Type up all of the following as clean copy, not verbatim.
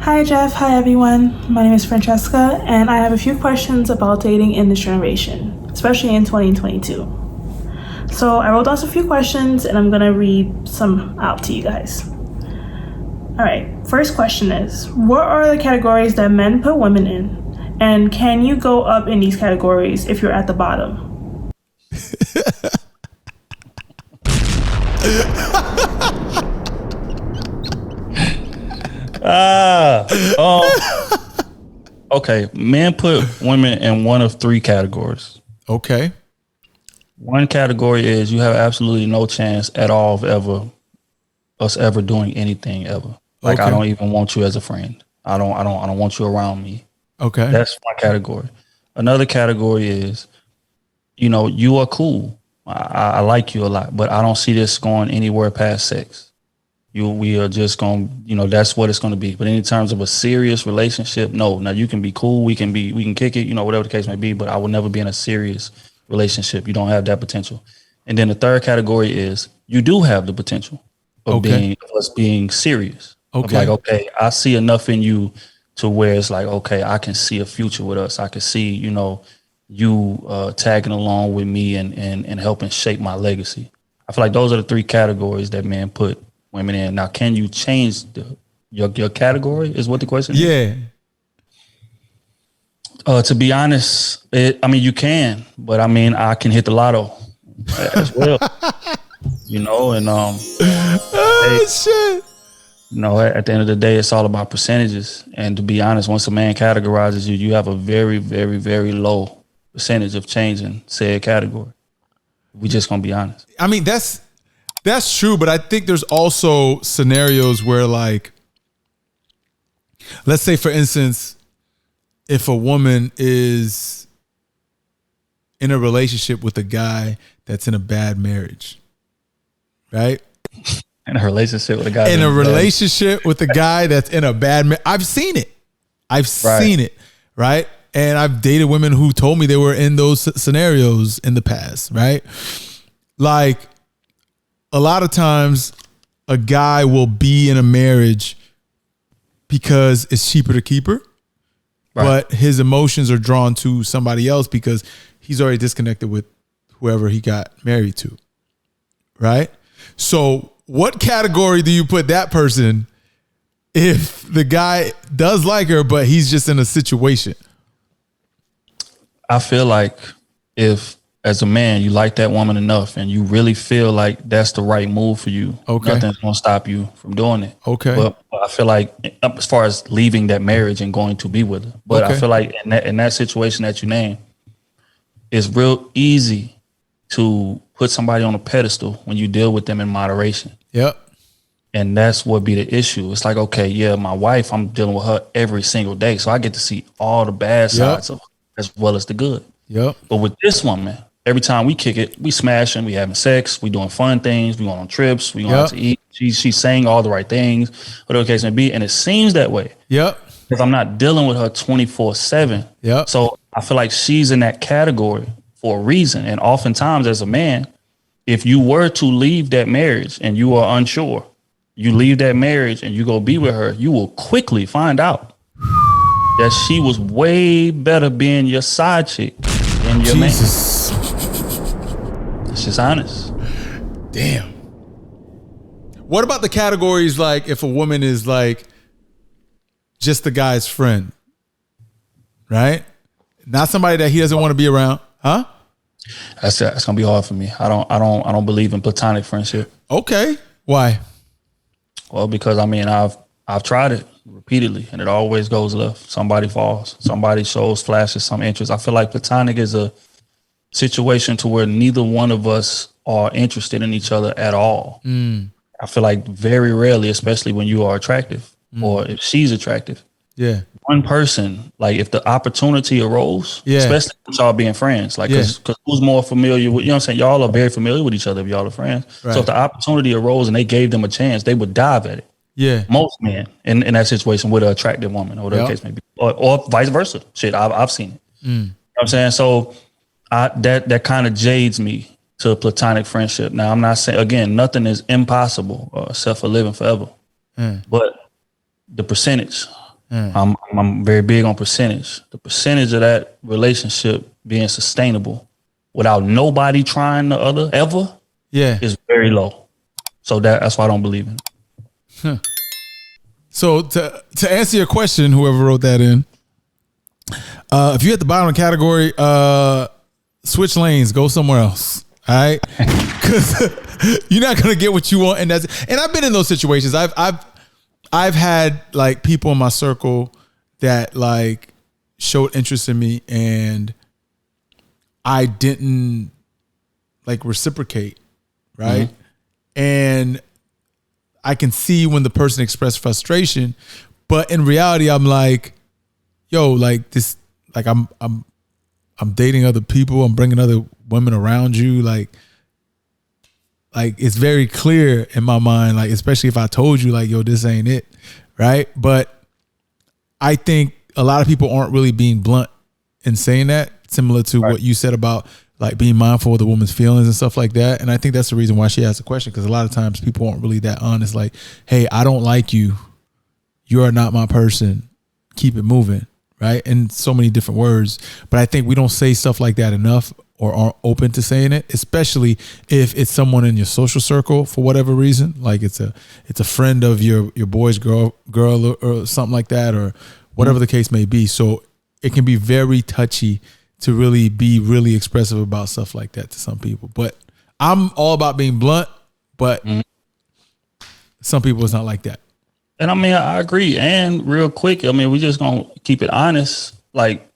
Hi, Jeff. Hi, everyone. My name is Francesca, and I have a few questions about dating in this generation, especially in 2022. So I wrote down a few questions, and I'm going to read some out to you guys. All right. First question is, what are the categories that men put women in? And can you go up in these categories if you're at the bottom? Okay, men put women in one of three categories. Okay. One category is you have absolutely no chance at all of us ever doing anything ever. Like I don't even want you as a friend. I don't want you around me. Okay. That's one category. Another category is, you are cool. I like you a lot, but I don't see this going anywhere past sex. We are just going, that's what it's going to be. But in terms of a serious relationship, no. Now you can be cool. We can kick it, whatever the case may be, but I will never be in a serious relationship. You don't have that potential. And then the third category is you do have the potential of us being serious. Okay. Like, okay, I see enough in you to where it's like, okay, I can see a future with us. I can see, you tagging along with me and helping shape my legacy. I feel like those are the three categories that men put women in. Now, can you change your category is what the question is? Yeah. To be honest, you can, but I can hit the lotto as well. Shit. At the end of the day, it's all about percentages. And to be honest, once a man categorizes you, you have a very, very, very low percentage of changing said category. We just gonna be honest. That's true, but I think there's also scenarios where, like, let's say, for instance, if a woman is in a relationship with a guy that's in a bad marriage, right? In a relationship with a guy. With a guy that's in a bad marriage. I've seen it. Seen it, right? And I've dated women who told me they were in those scenarios in the past, right? Like, a lot of times a guy will be in a marriage because it's cheaper to keep her, but his emotions are drawn to somebody else because he's already disconnected with whoever he got married to, right? So what category do you put that person if the guy does like her, but he's just in a situation? I feel like if, as a man, you like that woman enough and you really feel like that's the right move for you, nothing's going to stop you from doing it. Okay. But I feel like, as far as leaving that marriage and going to be with her, but I feel like in that situation that you named, it's real easy to put somebody on a pedestal when you deal with them in moderation. Yep. And that's what be the issue. It's like, okay, yeah, my wife, I'm dealing with her every single day. So I get to see all the bad sides of her as well as the good. Yep. But with this woman, every time we kick it, we smashing, we having sex, we doing fun things, we going on trips, we going out to eat. She's saying all the right things, whatever the case may be. And it seems that way. Yep. Because I'm not dealing with her 24/7. Yep. So I feel like she's in that category for a reason. And oftentimes as a man, if you were to leave that marriage and you are unsure, you leave that marriage and you go be with her, you will quickly find out that she was way better being your side chick than your man. It's just honest. Damn. What about the categories, like if a woman is like just the guy's friend, right? Not somebody that he doesn't want to be around, huh? That's gonna be hard for me. I don't believe in platonic friendship. Okay. Why? Well, because I've tried it repeatedly and it always goes left. Somebody falls. Somebody shows flashes some interest. I feel like platonic is a situation to where neither one of us are interested in each other at all. I feel like very rarely, especially when you are attractive or if she's attractive. Yeah. One person, like if the opportunity arose, especially with y'all being friends, like because who's more familiar with, you know what I'm saying? Y'all are very familiar with each other if y'all are friends. Right. So if the opportunity arose and they gave them a chance, they would dive at it. Yeah. Most men in that situation with an attractive woman or whatever the case may be, or vice versa. Shit, I've seen it. You know what I'm saying? So that kind of jades me to platonic friendship. Now, I'm not saying, again, nothing is impossible except for living forever. But the percentage, I'm very big on percentage. The percentage of that relationship being sustainable without nobody trying the other ever is very low. So that's why I don't believe in it. So to answer your question, whoever wrote that in, if you're at the bottom of the category, switch lanes, go somewhere else. All right, because you're not gonna get what you want, and I've been in those situations. I've had like people in my circle that like showed interest in me, and I didn't like reciprocate, right? Mm-hmm. And I can see when the person expressed frustration, but in reality, I'm like, yo, like this, like I'm dating other people. I'm bringing other women around you. Like it's very clear in my mind, like, especially if I told you like, yo, this ain't it. Right. But I think a lot of people aren't really being blunt in saying that, similar to what you said about like being mindful of the woman's feelings and stuff like that. And I think that's the reason why she asked the question, because a lot of times people aren't really that honest. Like, hey, I don't like you. You are not my person. Keep it moving. Right. In so many different words. But I think we don't say stuff like that enough, or aren't open to saying it, especially if it's someone in your social circle for whatever reason. Like it's a friend of your boy's girl or something like that, or whatever the case may be. So it can be very touchy to really be really expressive about stuff like that to some people. But I'm all about being blunt, but some people it's not like that. And I mean, I agree. And real quick, I mean, we just gonna keep it honest. Like,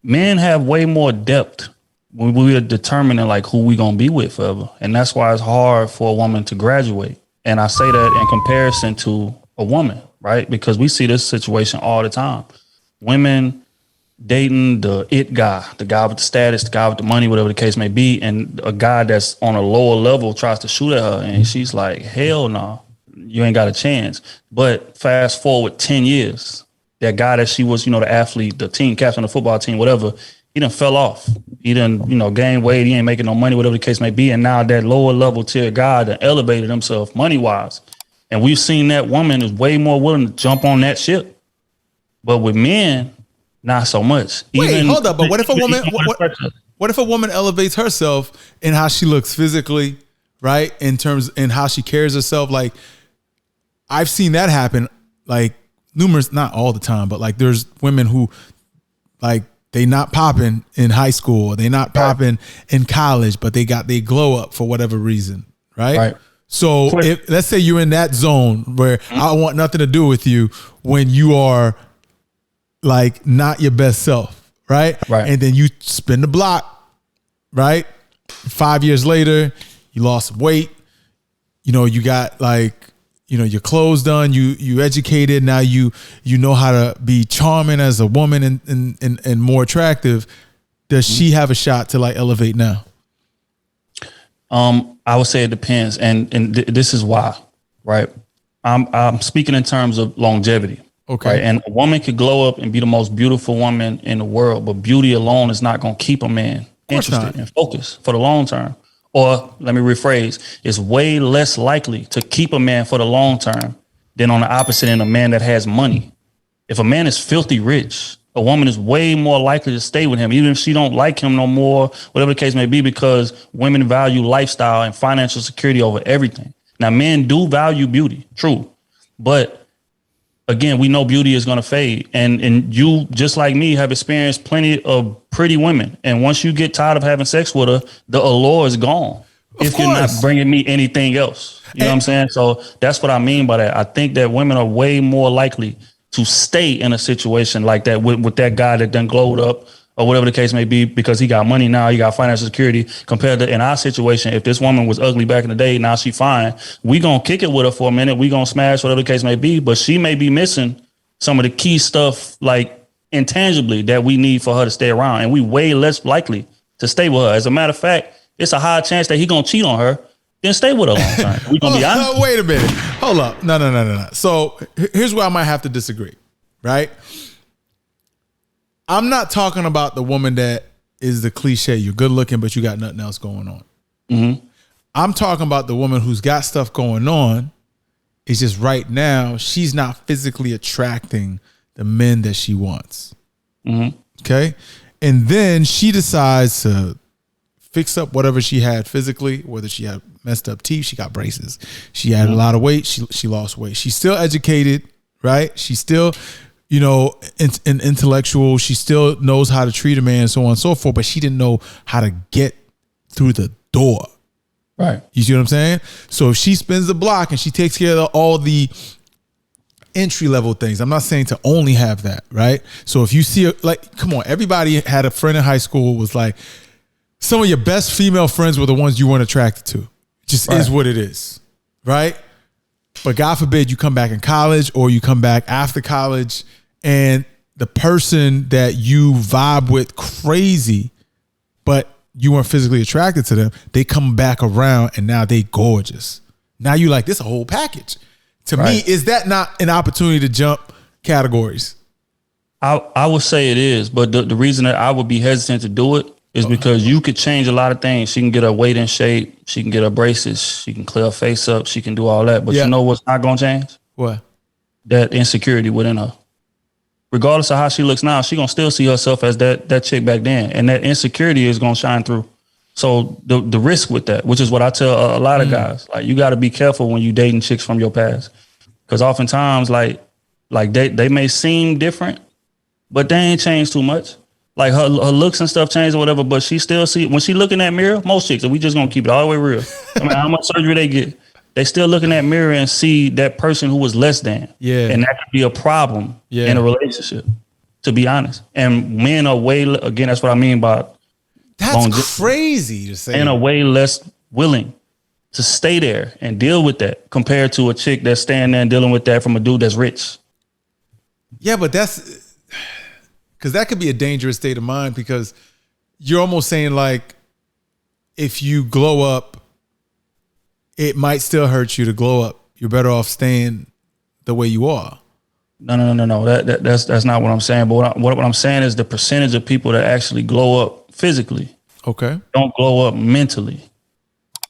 men have way more depth when we are determining like who we gonna be with forever. And that's why it's hard for a woman to graduate. And I say that in comparison to a woman, right? Because we see this situation all the time. Women dating the it guy, the guy with the status, the guy with the money, whatever the case may be. And a guy that's on a lower level tries to shoot at her. And she's like, hell no, you ain't got a chance. But fast forward 10 years, that guy that she was, the athlete, the team captain, the football team, whatever, he done fell off. He done, gained weight. He ain't making no money, whatever the case may be. And now that lower level tier guy that elevated himself money wise. And we've seen that woman is way more willing to jump on that ship. But with men, not so much. Wait, hold up. But what if a woman, what if a woman elevates herself in how she looks physically, right? In how she carries herself. Like, I've seen that happen, like, numerous, not all the time, but like there's women who like they not popping in high school, or they not popping in college, but they glow up for whatever reason, right? So if, let's say you're in that zone where I want nothing to do with you when you are like not your best self, right? And then you spin the block, right? 5 years later, you lost some weight, you got like, your clothes done, you educated, now you know how to be charming as a woman and more attractive. Does she have a shot to like elevate now? I would say it depends. And this is why, right? I'm speaking in terms of longevity. Okay. Right? And a woman could glow up and be the most beautiful woman in the world, but beauty alone is not going to keep a man interested and focused for the long term. Or let me rephrase, it's way less likely to keep a man for the long term than on the opposite end, a man that has money. If a man is filthy rich, a woman is way more likely to stay with him, even if she don't like him no more, whatever the case may be, because women value lifestyle and financial security over everything. Now, men do value beauty, true. But again, we know beauty is going to fade. And you, just like me, have experienced plenty of pretty women. And once you get tired of having sex with her, the allure is gone. If you're not bringing me anything else. You know what I'm saying? So that's what I mean by that. I think that women are way more likely to stay in a situation like that with that guy that done glowed up or whatever the case may be, because he got money now, he got financial security, compared to in our situation, if this woman was ugly back in the day, now she fine, we gonna kick it with her for a minute, we gonna smash, whatever the case may be, but she may be missing some of the key stuff, like intangibly, that we need for her to stay around, and we way less likely to stay with her. As a matter of fact, it's a high chance that he gonna cheat on her, then stay with her long term. We gonna be honest. Wait a minute, hold up, no. So here's where I might have to disagree, right? I'm not talking about the woman that is the cliche. You're good looking, but you got nothing else going on. Mm-hmm. I'm talking about the woman who's got stuff going on It's just right now she's not physically attracting the men that she wants. Mm-hmm. Okay. And then she decides to fix up whatever she had physically, whether she had messed up teeth, she got braces. She had a lot of weight. She lost weight. She's still educated, right? She's still, an intellectual. She still knows how to treat a man and so on and so forth, but she didn't know how to get through the door. Right. You see what I'm saying? So if she spins the block and she takes care of all the entry level things, I'm not saying to only have that, right? So if you see, like, come on, everybody had a friend in high school was like, some of your best female friends were the ones you weren't attracted to. It just is what it is, right? But God forbid you come back in college or you come back after college and the person that you vibe with crazy, but you weren't physically attracted to them, they come back around and now they gorgeous. Now you like, this a whole package. To me, is that not an opportunity to jump categories? I would say it is, but the reason that I would be hesitant to do it is because you could change a lot of things. She can get her weight in shape. She can get her braces. She can clear her face up. She can do all that. But you know what's not going to change? What? That insecurity within her. Regardless of how she looks now, she going to still see herself as that chick back then. And that insecurity is going to shine through. So the risk with that, which is what I tell a lot of guys, like, you got to be careful when you dating chicks from your past. Because oftentimes, like they may seem different, but they ain't changed too much. Like her looks and stuff change or whatever, but she still see, when she look in that mirror, most chicks, and we just gonna keep it all the way real. I mean, how much surgery they get, they still look in that mirror and see that person who was less than. Yeah. And that could be a problem in a relationship, to be honest. And men are again, that's what I mean by that's crazy to say. And are way less willing to stay there and deal with that compared to a chick that's staying there and dealing with that from a dude that's rich. Yeah, but that's because that could be a dangerous state of mind, because you're almost saying, like, if you glow up, it might still hurt you to glow up. You're better off staying the way you are. No. That's not what I'm saying. But what I'm saying is the percentage of people that actually glow up physically, don't glow up mentally.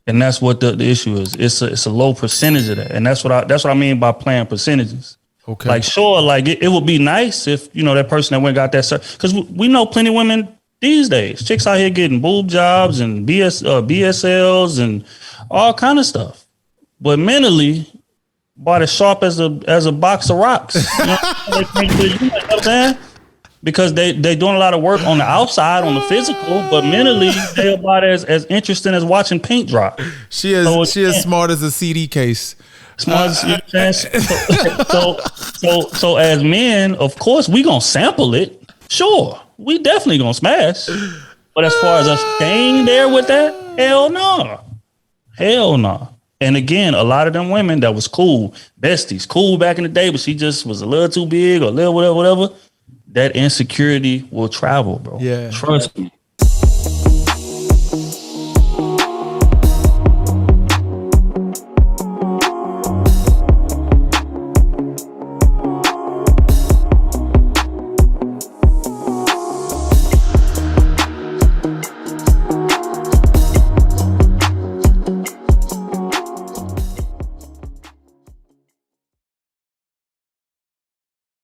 And that's what the issue is. It's a low percentage of that. And that's what I mean by playing percentages. Okay. Like, sure, like it would be nice if, that person that went got that, because we know plenty of women these days, chicks out here getting boob jobs and BSLs and all kind of stuff. But mentally, about as sharp as a box of rocks. You know what I'm saying? Because they doing a lot of work on the outside, on the physical, but mentally they're about as interesting as watching paint dry. She is smart as a CD case. Smart as so as men, of course, we gonna sample it. Sure, we definitely gonna smash. But as far as us staying there with that, hell no. And again, a lot of them women that was cool, besties, cool back in the day, but she just was a little too big or a little whatever. That insecurity will travel, bro. Yeah. Trust me.